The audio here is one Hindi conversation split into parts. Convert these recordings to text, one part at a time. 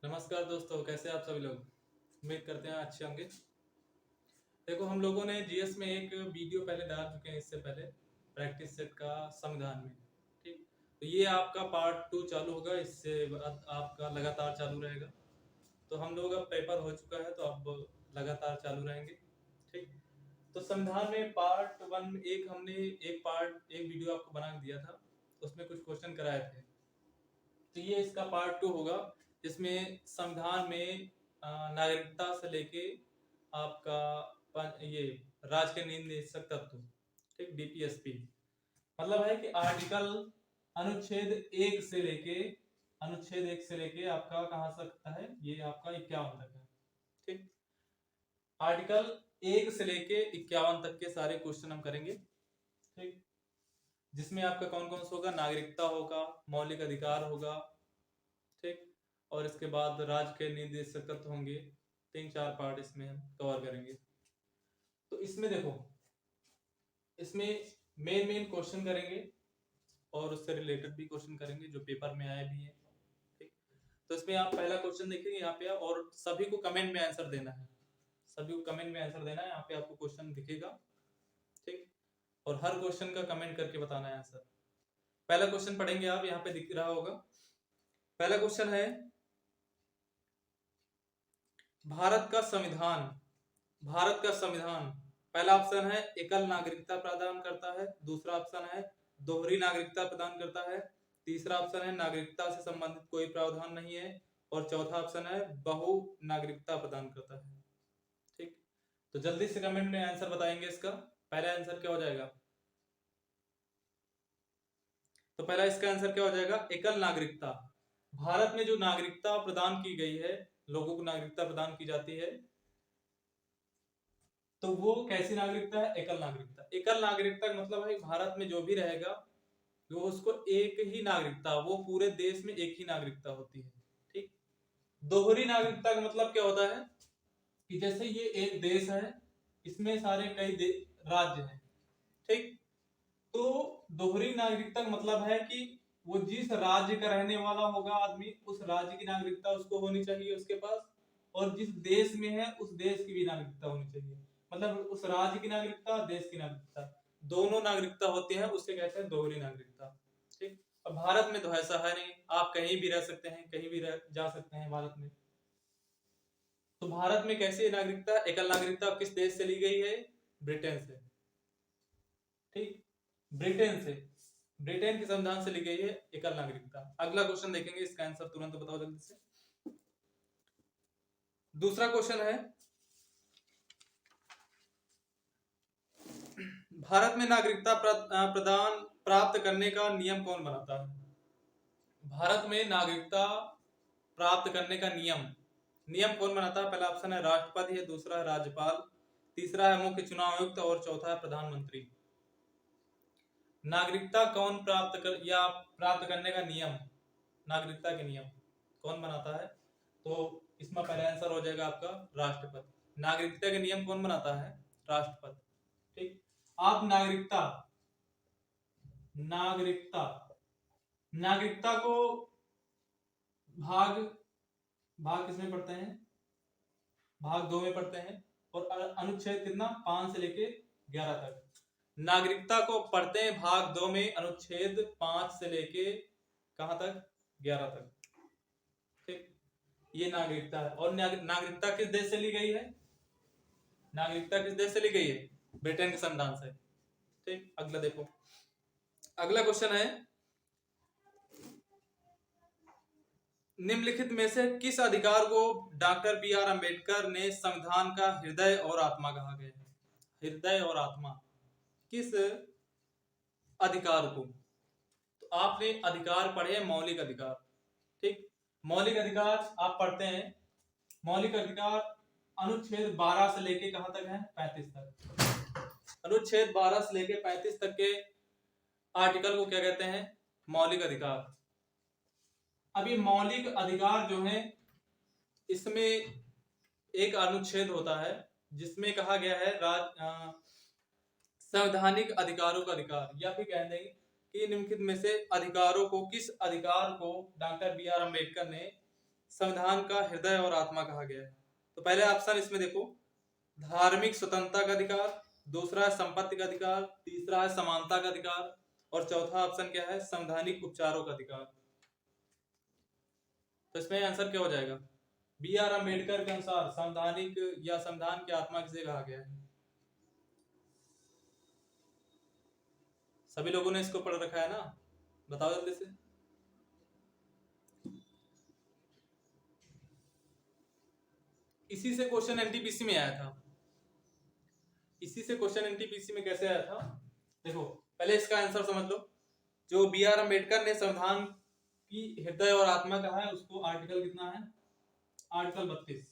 नमस्कार दोस्तों, कैसे आप सभी लोग। उम्मीद करते हैं अच्छे होंगे। देखो, हम लोगों ने जीएस में एक वीडियो पहले डाल चुके हैं, इससे पहले प्रैक्टिस सेट का संविधान में। ठीक, तो ये आपका पार्ट 2 चालू होगा, इससे बाद आपका लगातार चालू रहेगा। तो हम लोग अब पेपर हो चुका है, तो अब लगातार चालू रहेंगे। ठीक, तो संविधान में पार्ट 1 एक वीडियो आपको बना के दिया था, उसमें कुछ क्वेश्चन कराए थे। तो ये इसका पार्ट 2 होगा, जिसमें संविधान में नागरिकता से लेके आपका ये राज्य के नीति निदेशक तत्व, ठीक, डीपीएसपी, मतलब है कि अनुच्छेद एक से लेके आपका कहाँ से सकता है, ये आपका 51 तक है। ठीक, आर्टिकल 1 से लेके 51 तक के सारे क्वेश्चन हम करेंगे। ठीक, जिसमें आपका कौन कौन सा होगा, नागरिकता होगा, मौलिक अधिकार होगा, ठीक, और इसके बाद राज्य के निर्देशक तत्व होंगे। 3-4 पार्ट इसमें हम कवर करेंगे। तो इसमें देखो, इसमें मेन क्वेश्चन करेंगे और उससे रिलेटेड भी क्वेश्चन करेंगे जो पेपर में आए भी हैं। ठीक, तो इसमें आप पहला क्वेश्चन देखेंगे यहाँ पे, और सभी को कमेंट में आंसर देना है। यहाँ पे आपको क्वेश्चन दिखेगा। ठीक, और हर क्वेश्चन का कमेंट करके बताना है आंसर। पहला क्वेश्चन पढ़ेंगे, आप यहाँ पे दिख रहा होगा। पहला क्वेश्चन है, भारत का संविधान पहला ऑप्शन है एकल नागरिकता प्रदान करता है, दूसरा ऑप्शन है दोहरी नागरिकता प्रदान करता है, तीसरा ऑप्शन है नागरिकता से संबंधित कोई प्रावधान नहीं है, और चौथा ऑप्शन है बहु नागरिकता प्रदान करता है। ठीक, तो जल्दी से कमेंट में आंसर बताएंगे इसका। पहला आंसर क्या हो जाएगा? तो पहला इसका आंसर क्या हो जाएगा? एकल नागरिकता। भारत में जो नागरिकता प्रदान की गई है, लोगों को नागरिकता प्रदान की जाती है, तो वो कैसी नागरिकता है? एकल नागरिकता। एकल नागरिकता का मतलब है भारत में जो भी रहेगा वो उसको एक ही नागरिकता, वो पूरे देश में एक ही नागरिकता होती है। ठीक, दोहरी नागरिकता का मतलब क्या होता है कि जैसे ये एक देश है, इसमें सारे कई राज्य हैं। ठीक, तो दोहरी नागरिकता का मतलब है कि वो जिस राज्य का रहने वाला होगा आदमी, उस राज्य की नागरिकता उसको होनी चाहिए उसके पास, और जिस देश में है उस देश की भी नागरिकता होनी चाहिए। मतलब उस राज्य की नागरिकता, देश की नागरिकता, दोनों नागरिकता होती है, उससे कहते हैं दोहरी नागरिकता। ठीक, अब भारत में तो ऐसा है नहीं, आप कहीं भी रह सकते हैं, कहीं भी जा सकते हैं भारत में। तो भारत में कैसी नागरिकता, एकल नागरिकता किस देश से ली गई है? ब्रिटेन से। ठीक, ब्रिटेन के संविधान से ली गई है एकल नागरिकता। अगला क्वेश्चन देखेंगे, इसका आंसर तुरंत बताओ जल्दी से। दूसरा क्वेश्चन है, भारत में नागरिकता प्रदान प्राप्त करने का नियम कौन बनाता है? भारत में नागरिकता प्राप्त करने का नियम कौन बनाता है? पहला ऑप्शन है राष्ट्रपति है, दूसरा है राज्यपाल, तीसरा है मुख्य चुनाव आयुक्त, और चौथा है प्रधानमंत्री। नागरिकता कौन प्राप्त करने का नियम, नागरिकता के नियम कौन बनाता है? तो इसमें पहला आंसर हो जाएगा आपका राष्ट्रपति। नागरिकता के नियम कौन बनाता है? राष्ट्रपति। ठीक, आप नागरिकता नागरिकता को भाग भाग किसमें पढ़ते हैं? भाग 2 में पढ़ते हैं, और अनुच्छेद कितना? 5 से लेके 11 तक। नागरिकता को पढ़ते हैं भाग 2 में, अनुच्छेद 5 से लेके कहां तक? 11 तक। ठीक, ये नागरिकता है। और नागरिकता किस देश से ली गई है? नागरिकता किस देश से ली गई है? ब्रिटेन के संविधान से। ठीक, अगला देखो, अगला क्वेश्चन है, निम्नलिखित में से किस अधिकार को डॉक्टर बी आर अम्बेडकर ने संविधान का हृदय और आत्मा कहा गया है? हृदय और आत्मा, किस अधिकार को? तो आपने अधिकार पढ़े, मौलिक अधिकार। ठीक, मौलिक अधिकार आप पढ़ते हैं। मौलिक अधिकार अनुच्छेद 12 से लेके कहां तक है? 35 तक। अनुच्छेद 12 से लेके 35 तक के आर्टिकल को क्या कहते हैं? मौलिक अधिकार। अब ये मौलिक अधिकार जो है, इसमें एक अनुच्छेद होता है जिसमें कहा गया है संवैधानिक अधिकारों का अधिकार, या फिर कह देंगे कि निम्नलिखित में से अधिकारों को, किस अधिकार को डॉक्टर बी आर अम्बेडकर ने संविधान का हृदय और आत्मा कहा गया है? तो पहले ऑप्शन इसमें देखो, धार्मिक स्वतंत्रता का अधिकार, दूसरा है संपत्ति का अधिकार, तीसरा है समानता का अधिकार, और चौथा ऑप्शन क्या है? संवैधानिक उपचारों का अधिकार। तो इसमें आंसर क्या हो जाएगा? बी आर अम्बेडकर के अनुसार संवैधानिक या संविधान की आत्मा किसे कहा गया है? सभी लोगों ने इसको पढ़ रखा है ना? बताओ जल्दी से। इसी से क्वेश्चन एनटीपीसी में आया था। इसी से क्वेश्चन एनटीपीसी में कैसे आया था? देखो पहले इसका आंसर समझ लो। जो बी आर अम्बेडकर ने संविधान की हृदय और आत्मा कहा है, उसको आर्टिकल कितना है? आर्टिकल 32।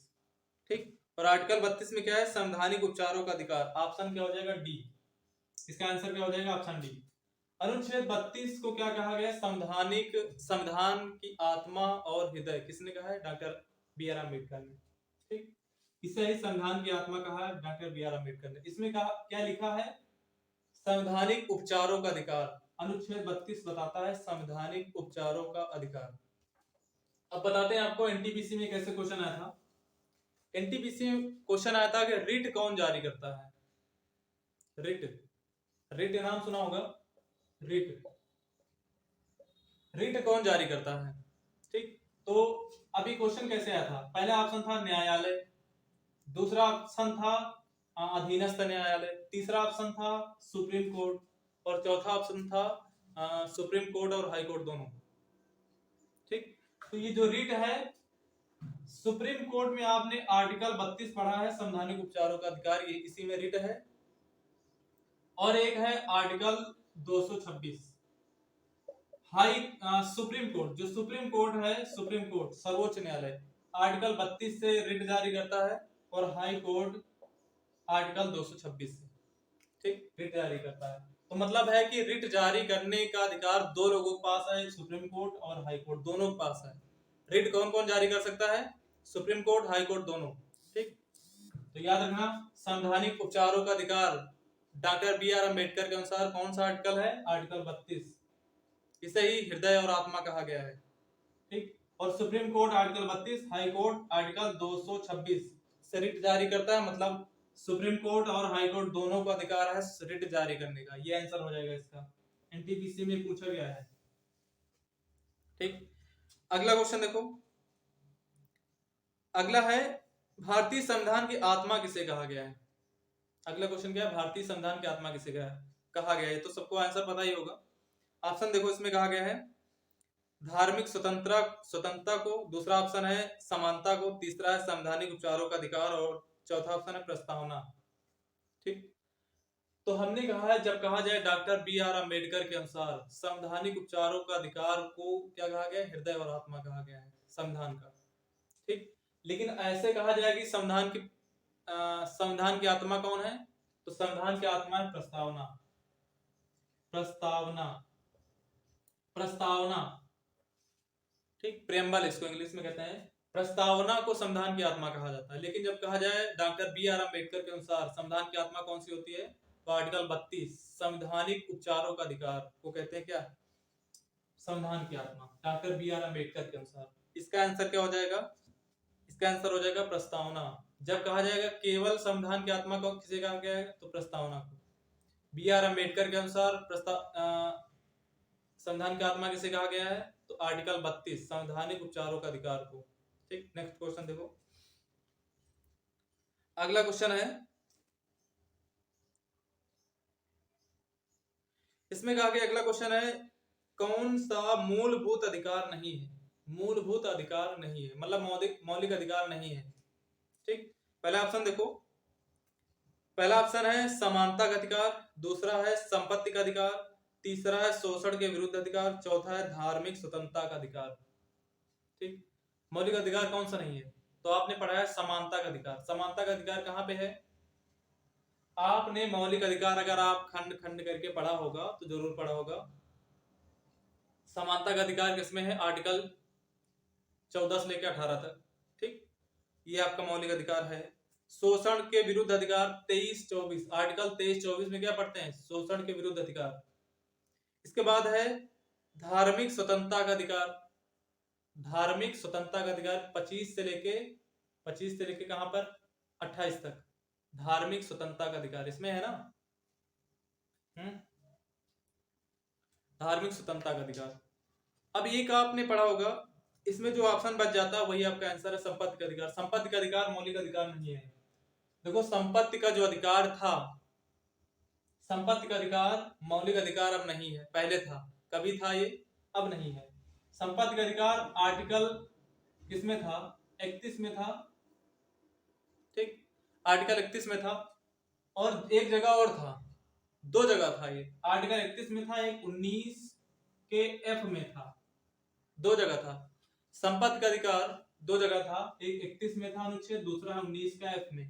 ठीक, और आर्टिकल 32 में क्या है? संवैधानिक उपचारों का अधिकार। ऑप्शन क्या हो जाएगा? डी। इसका आंसर क्या हो जाएगा? Option D. अनुच्छेद 32 को क्या कहा गया? संवैधानिक, संविधान की आत्मा और हृदय किसने कहा है? डॉक्टर बी आर अम्बेडकर ने। ठीक, इसे ही संविधान की आत्मा कहा है डॉक्टर बी आर अम्बेडकर ने। इसमें कहा क्या लिखा है? संवैधानिक उपचारों का अधिकार। अनुच्छेद 32 बताता है संवैधानिक उपचारों का अधिकार। अब बताते हैं आपको एनटीपीसी में कैसे क्वेश्चन आया था। एनटीपीसी में क्वेश्चन आया था कि रिट कौन जारी करता है? रिट, रिट नाम सुना होगा। रिट, रिट कौन जारी करता है? ठीक, तो अभी क्वेश्चन कैसे आया था? पहला ऑप्शन था न्यायालय, दूसरा ऑप्शन था अधीनस्थ न्यायालय, तीसरा ऑप्शन था सुप्रीम कोर्ट, और चौथा ऑप्शन था सुप्रीम कोर्ट और हाई कोर्ट दोनों। ठीक, तो ये जो रिट है, सुप्रीम कोर्ट में आपने आर्टिकल 32 पढ़ा है, संवैधानिक उपचारों का अधिकार, ये इसी में रिट है। और एक है आर्टिकल 226 हाई सुप्रीम कोर्ट। जो सुप्रीम कोर्ट है, सुप्रीम कोर्ट सर्वोच्च न्यायालय, आर्टिकल 32 से रिट जारी करता है, और हाई कोर्ट आर्टिकल 226 से ठीक रिट जारी करता है। तो मतलब है कि रिट जारी करने का अधिकार दो लोगों के पास है, सुप्रीम कोर्ट और हाई कोर्ट दोनों के पास है। रिट कौन कौन जारी कर सकता है? सुप्रीम कोर्ट, हाई कोर्ट दोनों। ठीक, तो याद रखना, संवैधानिक उपचारों का अधिकार डॉक्टर बी आर अम्बेडकर के अनुसार कौन सा आर्टिकल है? आर्टिकल 32। इसे ही हृदय और आत्मा कहा गया है। ठीक, और supreme court article 32, high court article 226 से रिट जारी करता है। मतलब सुप्रीम कोर्ट और हाई कोर्ट दोनों को अधिकार है रिट जारी करने का। ये आंसर हो जाएगा इसका, एनटीपीसी में पूछा गया है। ठीक, अगला क्वेश्चन देखो। अगला है भारतीय संविधान की आत्मा किसे कहा गया है? अगला क्वेश्चन क्या है? भारतीय संविधान की आत्मा किसे कहा गया है? तो सबको आंसर पता ही होगा। ऑप्शन देखो, इसमें कहा गया है धार्मिक स्वतंत्रता को, दूसरा ऑप्शन है समानता को, तीसरा है संवैधानिक उपचारों का अधिकार, और चौथा ऑप्शन है प्रस्तावना। ठीक, तो हमने कहा है जब कहा जाए डॉक्टर बी आर अम्बेडकर के अनुसार संवैधानिक उपचारों का अधिकार को क्या कहा गया? हृदय और आत्मा कहा गया है संविधान का। ठीक, लेकिन ऐसे कहा जाए कि संविधान की आत्मा कौन है? तो संविधान की आत्मा है प्रस्तावना। प्रस्तावना, प्रस्तावना। ठीक, प्रेम्बल इसको इंग्लिश में कहते हैं। प्रस्तावना को संविधान की आत्मा कहा जाता है। लेकिन जब कहा जाए डॉक्टर बी आर अम्बेडकर के अनुसार संविधान की आत्मा कौन सी होती है? तो आर्टिकल 32 संवैधानिक उपचारों का अधिकार को कहते हैं क्या? संविधान की आत्मा, डॉक्टर बी आर अम्बेडकर के अनुसार। इसका आंसर क्या हो जाएगा? इसका आंसर हो जाएगा प्रस्तावना। जब कहा जाएगा केवल संविधान की आत्मा को किसे कहा गया है? तो प्रस्तावना को। बी आर अम्बेडकर के अनुसार संविधान की आत्मा किसे कहा गया है? तो आर्टिकल 32 संवैधानिक उपचारों का अधिकार को। ठीक, नेक्स्ट क्वेश्चन देखो। अगला क्वेश्चन है, इसमें कहा गया, अगला क्वेश्चन है कौन सा मूलभूत अधिकार नहीं है? मूलभूत अधिकार नहीं है मतलब मौलिक अधिकार नहीं है। ठीक, पहला ऑप्शन देखो। पहला ऑप्शन है समानता का अधिकार, दूसरा है संपत्ति का अधिकार, तीसरा है शोषण के विरुद्ध अधिकार, चौथा है धार्मिक स्वतंत्रता का अधिकार। ठीक, मौलिक अधिकार कौन सा नहीं है? तो आपने पढ़ा है समानता का अधिकार। समानता का अधिकार कहाँ पे है? आपने मौलिक अधिकार अगर आप खंड खंड करके पढ़ा होगा तो जरूर पढ़ा होगा। समानता का अधिकार किसमें है? आर्टिकल 14 से लेकर 18 तक। ठीक, ये आपका मौलिक अधिकार है। शोषण के विरुद्ध अधिकार 23-24, आर्टिकल 23-24 में क्या पढ़ते हैं? शोषण के विरुद्ध अधिकार। इसके बाद है धार्मिक स्वतंत्रता का अधिकार। धार्मिक स्वतंत्रता का अधिकार 25 से लेके कहां पर 28 तक धार्मिक स्वतंत्रता का अधिकार इसमें है ना। धार्मिक स्वतंत्रता का अधिकार। अब एक आपने पढ़ा होगा, इसमें जो ऑप्शन बच जाता है वही आपका आंसर है, संपत्ति का अधिकार। संपत्ति का अधिकार मौलिक अधिकार नहीं है। देखो संपत्ति का जो अधिकार था, संपत्ति का अधिकार मौलिक अधिकार अब नहीं है, पहले था। कभी था ये, अब नहीं है। संपत्ति का अधिकार आर्टिकल किसमें था, 31 में था, ठीक, आर्टिकल 31 में था। और एक जगह और था, दो जगह था ये, आर्टिकल 31 में था, एक 19 के एफ में था, दो जगह था। संपत्ति का अधिकार दो जगह था, एक 31 में था अनुच्छेद, दूसरा 19 का एफ में।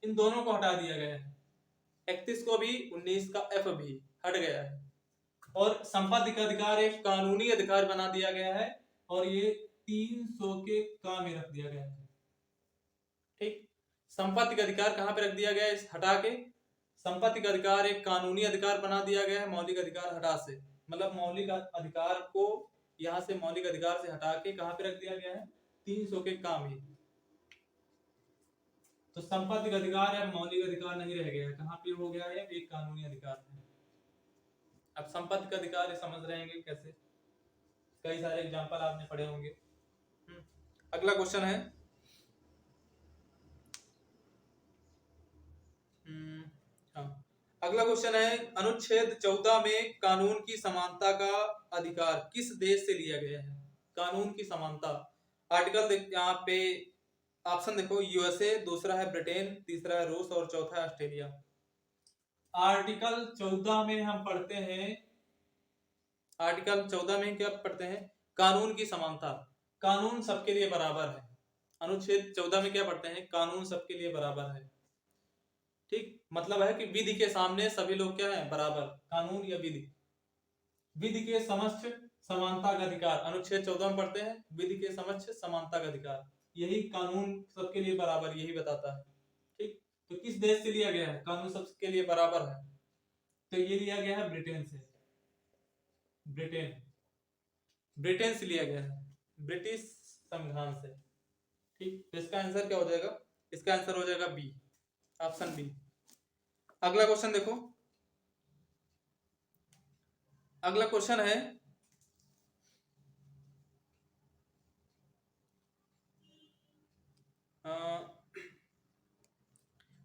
इन दोनों को हटा दिया गया है, 31 को भी 19 का एफ भी हट गया है। और संपत्ति का अधिकार एक कानूनी अधिकार बना दिया गया है और ये 300 के का में रख दिया गया है, ठीक। संपत्ति का अधिकार कहां पे रख दिया गया है, इस हटा के संपत्ति का अधिकार एक कानूनी अधिकार बना दिया गया है, मौलिक अधिकार हटा से, मतलब मौलिक अधिकार को यहां से मौलिक अधिकार से हटा के कहां पे रख दिया गया है, 300 के काम ही। तो संपत्ति का अधिकार है, मौलिक अधिकार नहीं रह गया है, कहां पे हो गया है, एक कानूनी अधिकार है। अब संपत्ति का अधिकार समझ रहे हैं कैसे, कई सारे एग्जांपल आपने पढ़े होंगे। अगला क्वेश्चन है, हाँ, अगला क्वेश्चन है, अनुच्छेद 14 में कानून की समानता का अधिकार किस देश से लिया गया है। कानून की समानता, आर्टिकल यहाँ पे ऑप्शन देखो, यूएसए, दूसरा है ब्रिटेन, तीसरा है रूस और चौथा है ऑस्ट्रेलिया। आर्टिकल 14 में हम पढ़ते हैं, आर्टिकल 14 में क्या पढ़ते हैं, कानून की समानता, कानून सबके लिए बराबर है। अनुच्छेद 14 में क्या पढ़ते हैं, कानून सबके लिए बराबर है, ठीक। मतलब है कि विधि के सामने सभी लोग क्या है, बराबर। कानून या विधि, विधि के समक्ष समानता का अधिकार, अनुच्छेद 14 में पढ़ते हैं, विधि के समक्ष समानता का अधिकार, यही कानून सबके लिए बराबर, यही बताता है, ठीक। तो किस देश से लिया गया है, कानून सबके लिए बराबर है, तो ये लिया गया है ब्रिटेन से, ब्रिटेन, ब्रिटेन से लिया गया है, ब्रिटिश संविधान से, ठीक। तो इसका आंसर क्या हो जाएगा, इसका आंसर हो जाएगा बी, ऑप्शन बी। अगला क्वेश्चन देखो, अगला क्वेश्चन है,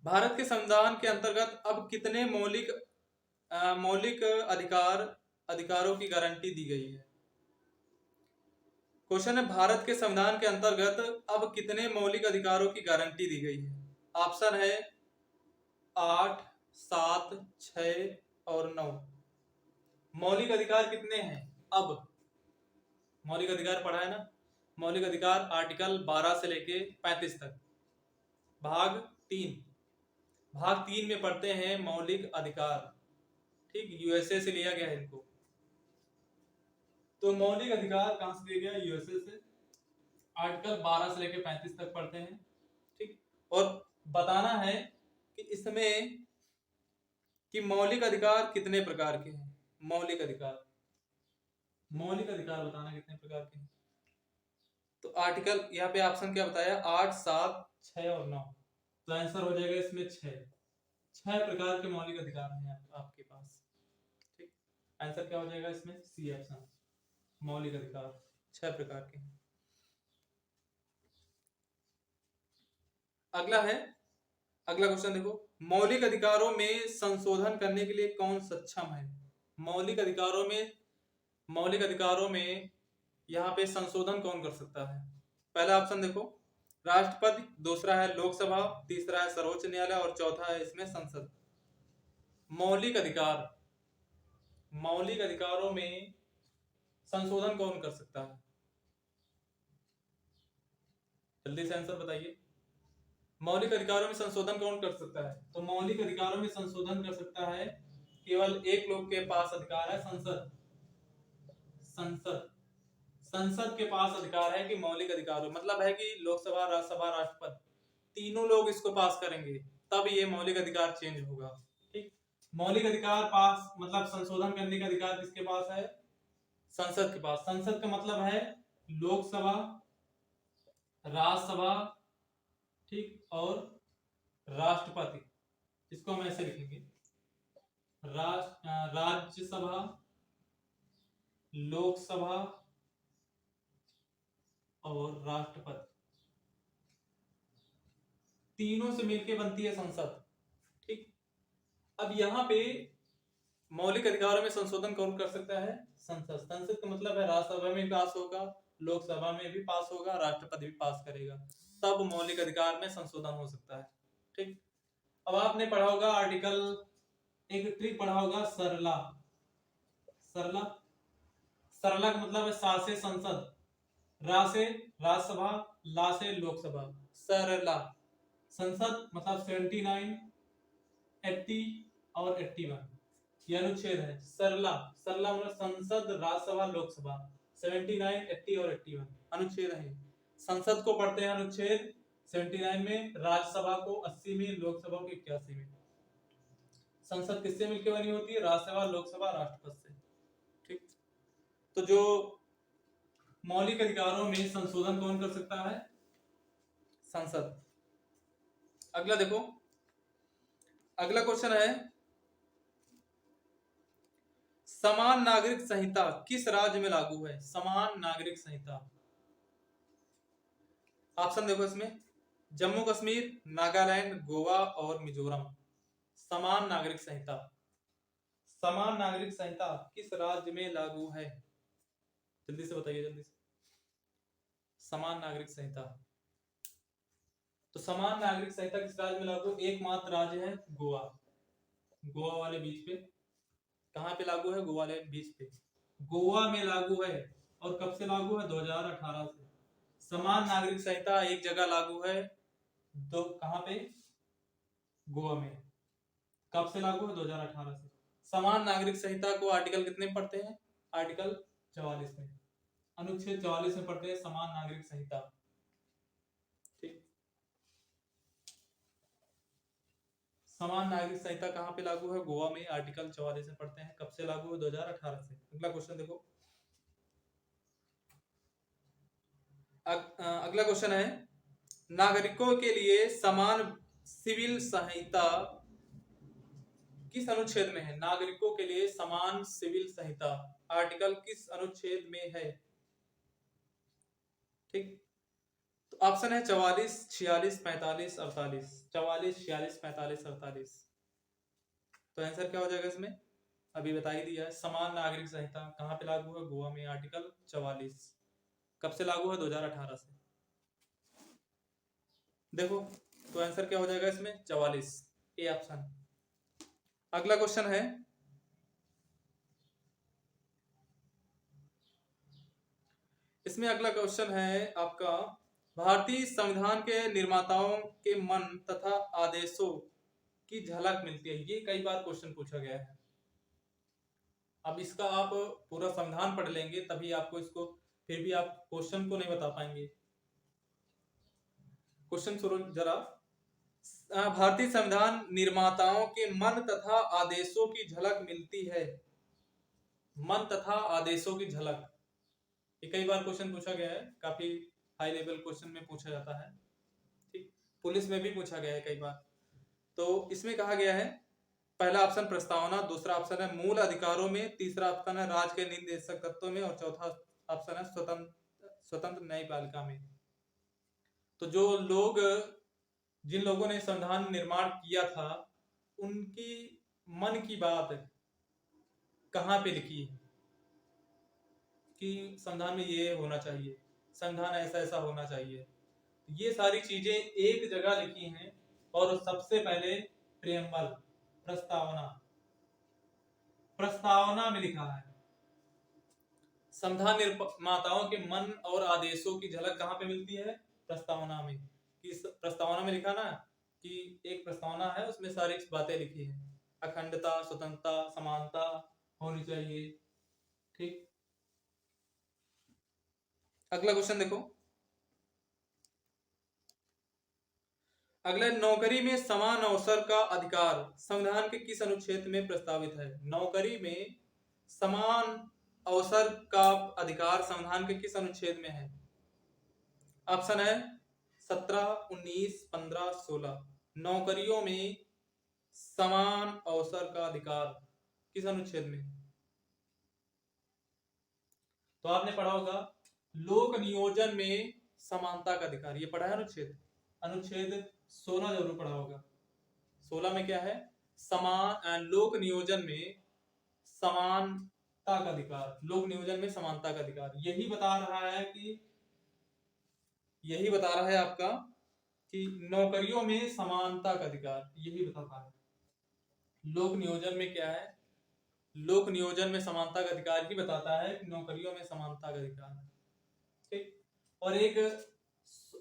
भारत के संविधान के अंतर्गत अब कितने मौलिक अधिकारों की गारंटी दी गई है। क्वेश्चन है, भारत के संविधान के अंतर्गत अब कितने मौलिक अधिकारों की गारंटी दी गई है। ऑप्शन है 8, 7, 6 और 9। मौलिक अधिकार कितने हैं अब, मौलिक अधिकार पढ़ा है ना, मौलिक अधिकार आर्टिकल 12 से लेके 35 तक, भाग 3, भाग 3 में पढ़ते हैं मौलिक अधिकार, ठीक। यूएसए से लिया गया है इनको, तो मौलिक अधिकार कहां से लिया गया, यूएसए से, आर्टिकल 12 से लेके 35 तक पढ़ते हैं, ठीक। और बताना है कि इसमें कि मौलिक अधिकार कितने प्रकार के हैं, मौलिक अधिकार, मौलिक अधिकार बताना कितने प्रकार के हैं। तो आर्टिकल यहाँ पे ऑप्शन क्या बताया, 8, 7, 6 और 9, तो आंसर हो जाएगा इसमें 6 प्रकार के मौलिक अधिकार हैं आपके पास, ठीक। आंसर क्या हो जाएगा इसमें, सी ऑप्शन, मौलिक अधिकार 6 प्रकार के। अगला है, अगला क्वेश्चन देखो, मौलिक अधिकारों में संशोधन करने के लिए कौन सक्षम है। मौलिक अधिकारों में यहाँ पे संशोधन कौन कर सकता है। पहला ऑप्शन देखो, राष्ट्रपति, दूसरा है लोकसभा, तीसरा है सर्वोच्च न्यायालय और चौथा है इसमें संसद। मौलिक अधिकारों में संशोधन कौन कर सकता है, जल्दी से आंसर बताइए। मौलिक अधिकारों में संशोधन कौन कर सकता है, तो मौलिक अधिकारों में संशोधन कर सकता है केवल एक लोग के पास अधिकार है, संसद के पास अधिकार है कि मौलिक अधिकारों, मतलब है कि लोकसभा, राज्यसभा, राष्ट्रपति तीनों लोग इसको पास करेंगे तब ये मौलिक अधिकार चेंज होगा, ठीक। मौलिक अधिकार पास मतलब संशोधन करने का अधिकार किसके पास है, संसद के पास। संसद का मतलब है लोकसभा, राज्यसभा, ठीक, और राष्ट्रपति। इसको हम ऐसे लिखेंगे, राज्यसभा, लोकसभा और राष्ट्रपति, तीनों से मिलकर बनती है संसद। ठीक, अब यहाँ पे मौलिक अधिकारों में संशोधन कौन कर सकता है? संसद। संसद का मतलब है राज्यसभा में भी पास होगा, लोकसभा में भी पास होगा, राष्ट्रपति भी पास करेगा, तब मौलिक अधिकार में संशोधन हो सकता है। ठीक, अब आपने पढ़ा होगा आर्टिकल, एक ट्रिक पढ़ा होगा, सरला। सरला, सरला का मतलब है सा से संसद, रा से राज्यसभा, ला से लोकसभा। सरला, संसद मतलब 79, 80 और 81, ये अनुच्छेद है। सरला, सरला मतलब संसद, राज्यसभा, लोकसभा, 79, 80 और 81 अनुच्छेद है। संसद को पढ़ते हैं अनुच्छेद 79 में, राज्यसभा को 80 में, लोकसभा को 81 में। संसद किससे मिलकर बनी होती है? राज्यसभा, लोकसभा, राष्ट्रपति से। ठीक, तो जो मौलिक अधिकारों में संशोधन कौन कर सकता है? संसद। अगला देखो, अगला क्वेश्चन है, समान नागरिक संहिता किस राज्य में लागू है? समान नागरिक संहिता, ऑप्शन देखो इसमें, जम्मू कश्मीर, नागालैंड, गोवा और मिजोरम। समान नागरिक संहिता, समान नागरिक संहिता किस राज्य में लागू है? जल्दी से बताइए, जल्दी से। समान नागरिक संहिता, तो समान नागरिक संहिता किस राज्य में लागू? एकमात्र राज्य है गोवा। गोवा वाले बीच पे, कहां पे लागू है? गोवा वाले बीच पे, गोवा में लागू है। और कब से लागू है? 2018 से। समान नागरिक संहिता एक जगह लागू है, तो कहां पे? गोवा में। कब से लागू है? 2018 से। समान नागरिक संहिता को आर्टिकल कितने में पढ़ते हैं? आर्टिकल 44 में, अनुच्छेद 44 में पढ़ते हैं समान नागरिक संहिता। ठीक, समान नागरिक संहिता कहां पे लागू है? गोवा में, आर्टिकल 44 में पढ़ते हैं। कब से लागू है? 2018 से। अगला क्वेश्चन देखो, अगला क्वेश्चन है, नागरिकों के लिए समान सिविल संहिता किस अनुच्छेद में है? नागरिकों के लिए समान सिविल संहिता आर्टिकल किस अनुच्छेद में है? ठीक, तो ऑप्शन है 44, 46, 45, 48। 44, 46, 45, 48। तो आंसर क्या हो जाएगा इसमें? अभी बता ही दिया है, समान नागरिक संहिता कहां पे लागू है? गोवा में, आर्टिकल 44। कब से लागू है? 2018 से। देखो, तो आंसर क्या हो जाएगा इसमें? 44, ए ऑप्शन। अगला क्वेश्चन है, इसमें अगला क्वेश्चन है आपका, भारतीय संविधान के निर्माताओं के मन तथा आदेशों की झलक मिलती है। ये कई बार क्वेश्चन पूछा गया है। अब इसका आप पूरा संविधान पढ़ लेंगे तभी आपको इसको, फिर भी आप क्वेश्चन को नहीं बता पाएंगे। क्वेश्चन सुनो जरा, भारतीय संविधान निर्माताओं के मन तथा आदेशों की झलक मिलती है। मन तथा आदेशों की झलक, ये कई बार क्वेश्चन पूछा गया है, काफी हाई लेवल क्वेश्चन में पूछा जाता है। ठीक, पुलिस में भी पूछा गया है कई बार। तो इसमें कहा गया है, पहला ऑप्शन प्रस्तावना, दूसरा ऑप्शन है मूल अधिकारों में, तीसरा ऑप्शन है राज्य के निर्देशक तत्वों में और चौथा ऑप्शन है स्वतंत्र न्यायपालिका में। तो जो लोग, जिन लोगों ने संविधान निर्माण किया था, उनकी मन की बात कहां पे लिखी है कि संविधान में ये होना चाहिए, संविधान ऐसा ऐसा होना चाहिए, ये सारी चीजें एक जगह लिखी हैं। और सबसे पहले प्रियम्बल, प्रस्तावना, प्रस्तावना में लिखा है संविधान निर्माताओं के मन और आदेशों की झलक कहां पे मिलती है? प्रस्तावना में। कि प्रस्तावना में लिखा ना कि एक प्रस्तावना है, उसमें सारी बातें लिखी है, अखंडता, स्वतंत्रता, समानता होनी चाहिए। ठीक, अगला क्वेश्चन देखो, अगला, नौकरी में समान अवसर का अधिकार संविधान के किस अनुच्छेद में प्रस्तावित है? नौकरी में समान अवसर का अधिकार संविधान के किस अनुच्छेद में है? ऑप्शन है 17, 19, 15, 16। नौकरियों में समान अवसर का अधिकार किस अनुच्छेद में? तो आपने पढ़ा होगा लोक नियोजन में समानता का अधिकार, ये पढ़ा है अनुच्छेद, अनुच्छेद 16 जरूर पढ़ा होगा। 16 में क्या है? समान लोक नियोजन में समानता का अधिकार, लोक नियोजन में समानता का अधिकार यही बता रहा है कि यही बता रहा है आपका कि नौकरियों में समानता का अधिकार, यही बताता है। लोक नियोजन में क्या है? लोक नियोजन में समानता का अधिकार ही बताता है कि नौकरियों में समानता का अधिकार, ठीक। और एक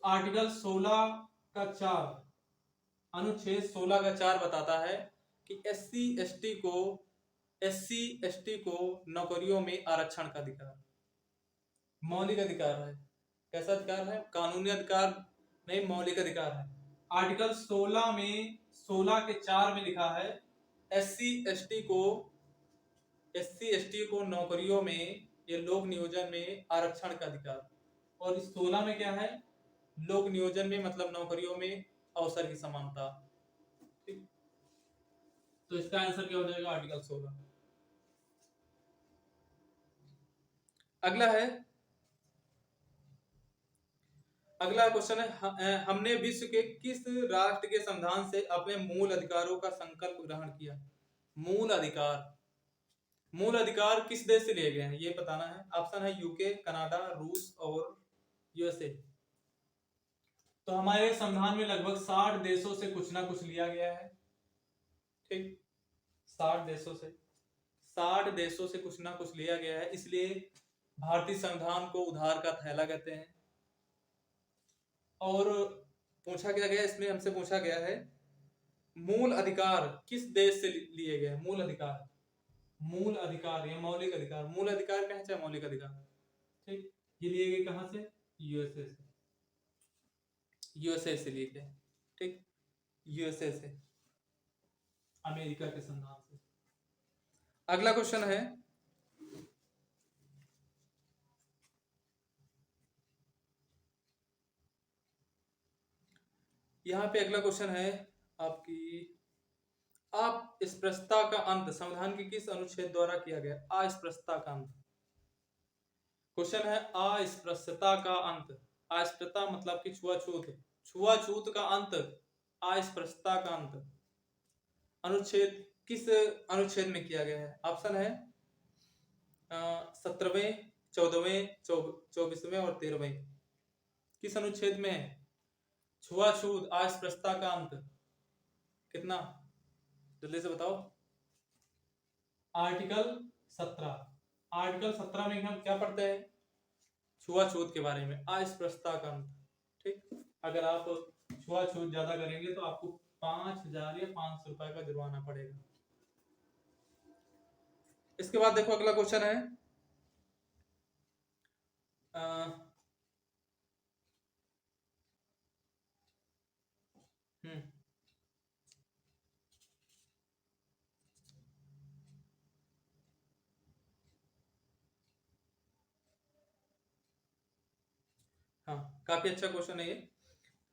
आर्टिकल 16 का 4, अनुच्छेद 16 का 4 बताता है कि एससी एसटी को नौकरियों में आरक्षण का अधिकार, मौलिक अधिकार है। कैसा अधिकार है? कानूनी अधिकार नहीं, मौलिक अधिकार है। आर्टिकल 16 में 16 के 4 में लिखा है एससी एसटी को नौकरियों में या लोक नियोजन में आरक्षण का अधिकार। और इस 16 में क्या है? लोक नियोजन में मतलब नौकरियों में अवसर की समानता, ठीक। तो इसका आंसर क्या हो जाएगा? आर्टिकल 16। अगला क्वेश्चन है हमने विश्व के किस राष्ट्र के संविधान से अपने मूल अधिकारों का संकल्प ग्रहण किया? मूल अधिकार किस देश से लिए गए हैं ये बताना है। ऑप्शन है यूके, कनाडा, रूस और यूएसए। तो हमारे संविधान में लगभग 60 देशों से कुछ ना कुछ लिया गया है, ठीक। 60 देशों से कुछ ना कुछ लिया गया है, इसलिए भारतीय संविधान को उधार का थैला कहते हैं। और पूछा क्या गया इसमें, हमसे पूछा गया है मूल अधिकार किस देश से लिए गए? मूल अधिकार या मौलिक अधिकार, मूल अधिकार कहें चाहे मौलिक अधिकार, ठीक। ये लिए गए कहां से? यूएसए से लिए गए, ठीक। यूएसए से, अमेरिका के संविधान से। अगला क्वेश्चन है यहाँ पे, अगला क्वेश्चन है आपकी अस्पृश्यता का अंत संविधान के किस अनुच्छेद द्वारा किया गया? अस्पृश्यता का अंत। क्वेश्चन है अस्पृश्यता का अंत। अस्पृश्यता मतलब कि छुआछूत का अंत, अस्पृश्यता का अंत अनुच्छेद किस अनुच्छेद में किया गया है? ऑप्शन है 17वें, 14वें, 24वें और 13वें। किस अनुच्छेद में है छुआछूत अस्पृश्यता का अंत? कितना? जल्दी से बताओ। आर्टिकल 17। आर्टिकल 17 में हम क्या पढ़ते हैं? छुआछूत के बारे में, अस्पृश्यता का अंत, ठीक। अगर आप छुआछूत ज्यादा करेंगे तो आपको 5000 या 500 रुपए का जुर्माना पड़ेगा। इसके बाद देखो अगला क्वेश्चन है हाँ, काफी अच्छा क्वेश्चन है ये।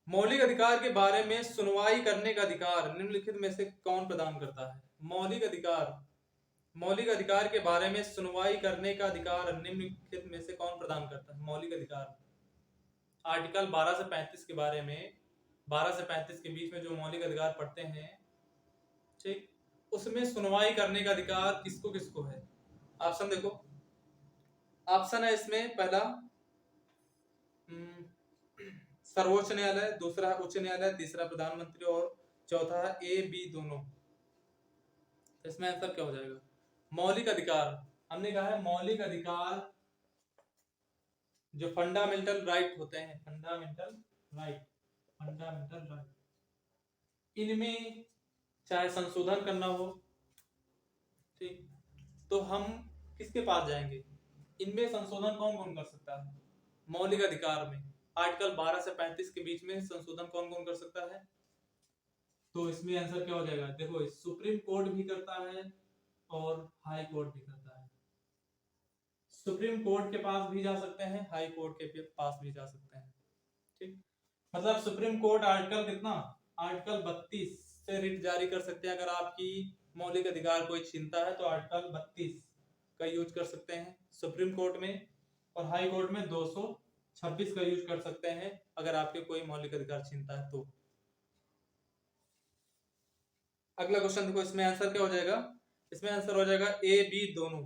मौलिक अधिकार के बारे में सुनवाई करने का अधिकार निम्नलिखित में से कौन प्रदान करता है? मौलिक अधिकार के बारे में सुनवाई करने का अधिकार निम्नलिखित में से कौन प्रदान करता है? मौलिक अधिकार आर्टिकल 12 से 35 के बारे में, 12 से 35 के बीच में जो मौलिक अधिकार पढ़ते हैं, ठीक, उसमें सुनवाई करने का अधिकार किसको किसको है? ऑप्शन देखो। ऑप्शन है इसमें पहला सर्वोच्च न्यायालय, दूसरा उच्च न्यायालय, तीसरा प्रधानमंत्री और चौथा है ए बी दोनों। इसमें आंसर क्या हो जाएगा? मौलिक अधिकार, हमने कहा है मौलिक अधिकार जो फंडामेंटल राइट होते हैं, फंडामेंटल राइट, इनमें चाहे संशोधन करना हो, ठीक, तो हम किसके पास जाएंगे? इनमें संशोधन कौन कौन कर सकता है? मौलिक अधिकार में आर्टिकल 12 से 35 के बीच में संशोधन कौन कौन कर सकता है? तो इसमें आंसर क्या हो जाएगा? देखो सुप्रीम कोर्ट भी करता है और हाई कोर्ट भी करता है। सुप्रीम कोर्ट के पास भी जा सकते हैं, हाई कोर्ट के पास भी जा सकते हैं। ठीक, मतलब सुप्रीम कोर्ट आर्टिकल कितना, आर्टिकल 32 से रिट जारी कर सकते हैं। अगर आपकी मौलिक अधिकार कोई छीनता है तो आर्टिकल 32 का यूज कर सकते हैं सुप्रीम कोर्ट में, और हाई कोर्ट में 226 का यूज कर सकते हैं अगर आपके कोई मौलिक अधिकार छीनता है तो। अगला क्वेश्चन देखो, इसमें आंसर क्या हो जाएगा, इसमें आंसर हो जाएगा ए बी दोनों।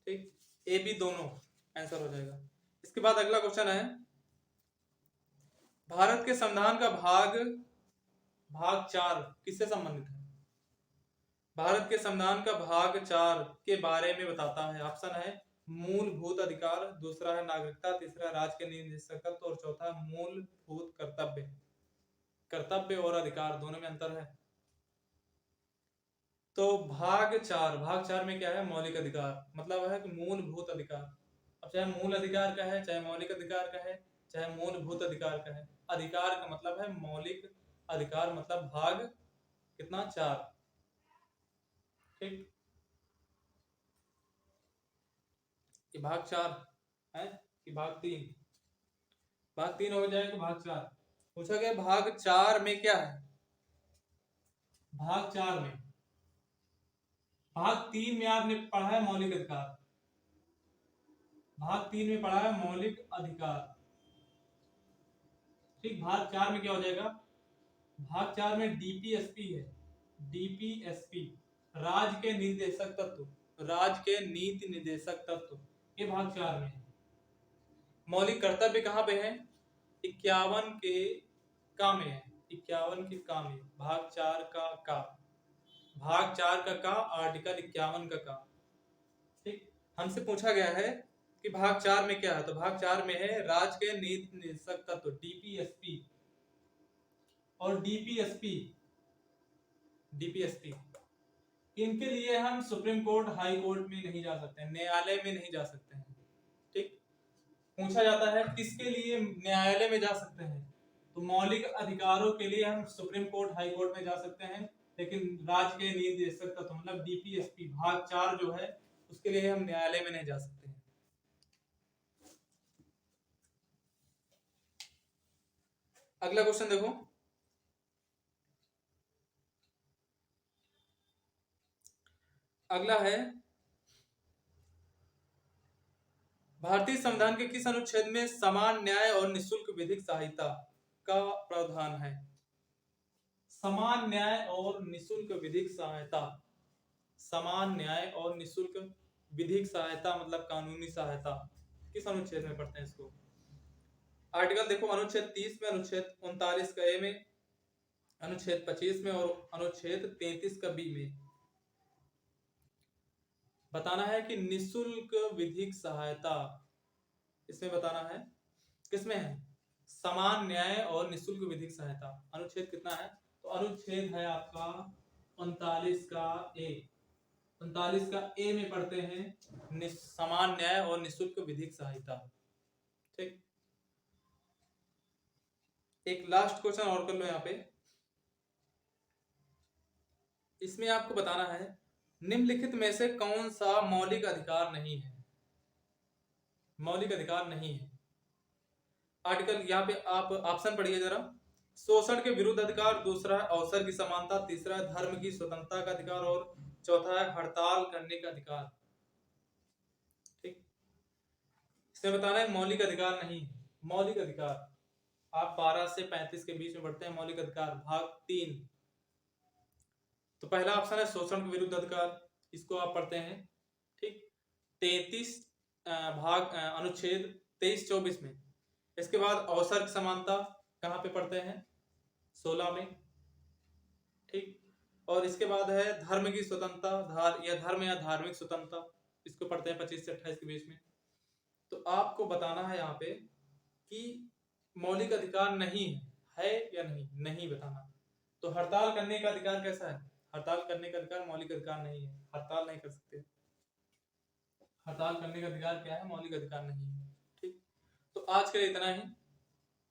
ठीक, ए बी दोनों आंसर हो जाएगा। इसके बाद अगला क्वेश्चन है, भारत के संविधान का भाग 4 किससे संबंधित है? भारत के संविधान का भाग 4 के बारे में बताता है। ऑप्शन है मूलभूत अधिकार, दूसरा है नागरिकता, तीसरा राज्य के निदेशकत्व और चौथा मूलभूत कर्तव्य। कर्तव्य और अधिकार दोनों में अंतर है। तो भाग 4 में क्या है, मौलिक अधिकार, मतलब है कि मूलभूत अधिकार। अब चाहे मूल अधिकार का है, चाहे मौलिक अधिकार का है, चाहे मूलभूत अधिकार का है, अधिकार का मतलब है मौलिक, अधिकार मतलब भाग कितना, 4। ठीक, कि भाग 4 है कि भाग 3? भाग 3 हो जाएगा, भाग 4 पूछा गया। भाग 4 में क्या है, भाग 4 में, भाग 3 में आपने पढ़ा है मौलिक अधिकार, भाग 3 में पढ़ा है मौलिक अधिकार। ठीक, भाग 4 में क्या हो जाएगा, भाग 4 में डीपीएसपी है, डीपीएसपी राज्य के निर्देशक तत्व, राज्य के नीति निर्देशक तत्व, ये भाग 4 में है। मौलिक कर्तव्य कहाँ पे है, 51 के का में है, 51 के का में, भाग 4 का, भाग 4 का आर्टिकल 51 का। ठीक, हमसे पूछा गया है कि भाग 4 में क्या है, तो भाग 4 में है राज्य के नीति निर्देशक तत्व, डीपीएसपी। और डीपीएसपी इनके लिए हम सुप्रीम कोर्ट, हाई कोर्ट में नहीं जा सकते, न्यायालय में नहीं जा सकते हैं। ठीक, पूछा जाता है किसके लिए न्यायालय में जा सकते हैं, तो मौलिक अधिकारों के लिए हम सुप्रीम कोर्ट, हाई कोर्ट में जा सकते हैं, लेकिन राज्य के निर्देशक तत्व मतलब डीपीएसपी भाग 4 जो है उसके लिए हम न्यायालय में नहीं जा सकते हैं। अगला क्वेश्चन देखो, अगला है, भारतीय संविधान के किस अनुच्छेद में समान न्याय और निःशुल्क विधिक सहायता का प्रावधान है? समान न्याय और निःशुल्क विधिक सहायता, समान न्याय और निःशुल्क विधिक सहायता मतलब कानूनी सहायता, किस अनुच्छेद में पढ़ते हैं इसको? आर्टिकल देखो, अनुच्छेद 30 में, अनुच्छेद 39 का ए में, अनुच्छेद 25 में और अनुच्छेद 33 का बी में। बताना है कि निःशुल्क विधिक सहायता इसमें बताना है किसमें है, समान न्याय और निःशुल्क विधिक सहायता। अनुच्छेद कितना है, तो अनुच्छेद है आपका 39 का ए, 39 का ए में पढ़ते हैं समान न्याय और निःशुल्क विधिक सहायता। ठीक, एक लास्ट क्वेश्चन और कर लो यहाँ पे, इसमें आपको बताना है निम्नलिखित में से कौन सा मौलिक अधिकार नहीं है, मौलिक अधिकार नहीं है। आर्टिकल यहाँ पे आप ऑप्शन पढ़िए जरा, शोषण के विरुद्ध अधिकार, दूसरा है अवसर की समानता, तीसरा है धर्म की स्वतंत्रता का अधिकार और चौथा है हड़ताल करने का अधिकार। ठीक, इसमें बताना है मौलिक अधिकार नहीं है। मौलिक अधिकार आप 12 से 35 के बीच में पढ़ते हैं, मौलिक अधिकार भाग 3। तो पहला ऑप्शन है शोषण के विरुद्ध अधिकार, इसको आप पढ़ते हैं। ठीक, 33 भाग अनुच्छेद 23-24 में। इसके बाद अवसर की समानता कहाँ पे पढ़ते हैं, 16 में। ठीक, और इसके बाद है धर्म की स्वतंत्रता, या धर्म या धार्मिक स्वतंत्रता, इसको पढ़ते हैं 25 से 28 के बीच में। तो आपको बताना है यहाँ पे कि मौलिक अधिकार नहीं है या नहीं, नहीं बताना। तो हड़ताल करने का अधिकार कैसा है, हड़ताल करने का अधिकार मौलिक अधिकार नहीं है, हड़ताल नहीं कर सकते। हड़ताल करने का अधिकार क्या है, मौलिक अधिकार नहीं है। ठीक, तो आज के लिए इतना ही,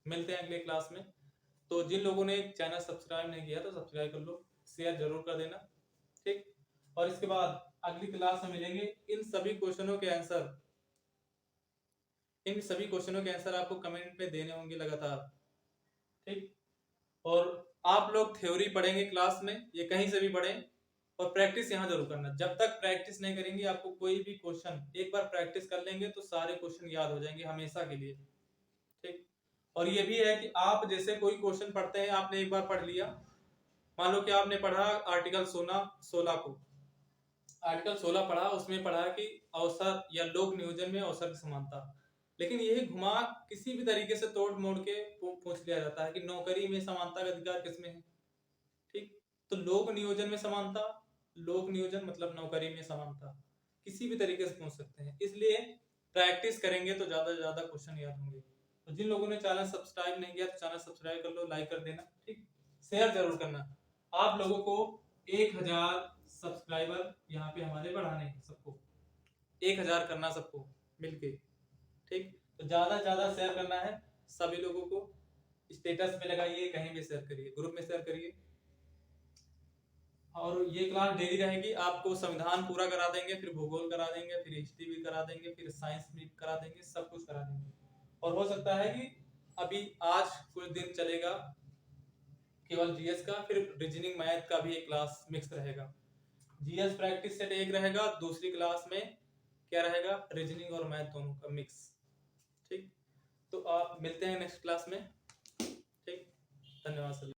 मिलते हैं अगले क्लास में। तो जिन लोगों ने चैनल सब्सक्राइब नहीं किया तो सब्सक्राइब कर लो, शेयर जरूर कर देना। ठीक, और इसके बाद अगली क्लास में मिलेंगे, इन सभी क्वेश्चनों के आंसर इन सभी क्वेश्चनों के आंसर आपको कमेंट में देने होंगे लगातार, ठीक। और आप लोग थ्योरी पढ़ेंगे क्लास में, ये कहीं से भी पढ़ें, और प्रैक्टिस यहाँ जरूर करना। जब तक प्रैक्टिस नहीं करेंगे आपको कोई भी क्वेश्चन, एक बार प्रैक्टिस कर लेंगे तो सारे क्वेश्चन याद हो जाएंगे हमेशा के लिए, ठीक। और ये भी है कि आप जैसे कोई क्वेश्चन पढ़ते हैं, आपने एक बार पढ़ लिया, मान लो कि आपने पढ़ा आर्टिकल 16 को, आर्टिकल 16 पढ़ा, उसमें पढ़ा कि अवसर या लोक नियोजन में अवसर की समानता, लेकिन यही घुमा किसी भी तरीके से तोड़ मोड़ के पूछ लिया जाता है कि नौकरी में समानता का अधिकार किसमें है, ठीक। तो लोक नियोजन में समानता, लोक नियोजन मतलब नौकरी में समानता, किसी भी तरीके से पूछ सकते हैं, इसलिए प्रैक्टिस करेंगे तो ज्यादा से ज्यादा क्वेश्चन याद होंगे। तो जिन लोगों ने चैनल सब्सक्राइब नहीं किया तो चैनल सब्सक्राइब कर लो, लाइक कर देना, ठीक। शेयर जरूर करना। आप लोगों को 1000 सब्सक्राइबर यहाँ पे हमारे बढ़ाने हैं, सबको 1000 करना, सबको मिलके, ठीक। तो ज्यादा से ज्यादा शेयर करना है सभी लोगों को, स्टेटस में लगाइए, कहीं भी शेयर करिए, ग्रुप में शेयर करिए। और ये क्लास डेली रहेगी, आपको संविधान पूरा करा देंगे, फिर भूगोल करा देंगे, फिर हिस्ट्री भी करा देंगे, फिर साइंस भी करा देंगे, सब कुछ करा देंगे। और हो सकता है कि अभी आज कुछ दिन चलेगा केवल जीएस का, फिर रीजनिंग मैथ का भी एक क्लास मिक्स रहेगा। जीएस प्रैक्टिस सेट एक रहेगा, दूसरी क्लास में क्या रहेगा, रीजनिंग और मैथ दोनों का मिक्स, ठीक। तो आप मिलते हैं नेक्स्ट क्लास में, ठीक। धन्यवाद सभी।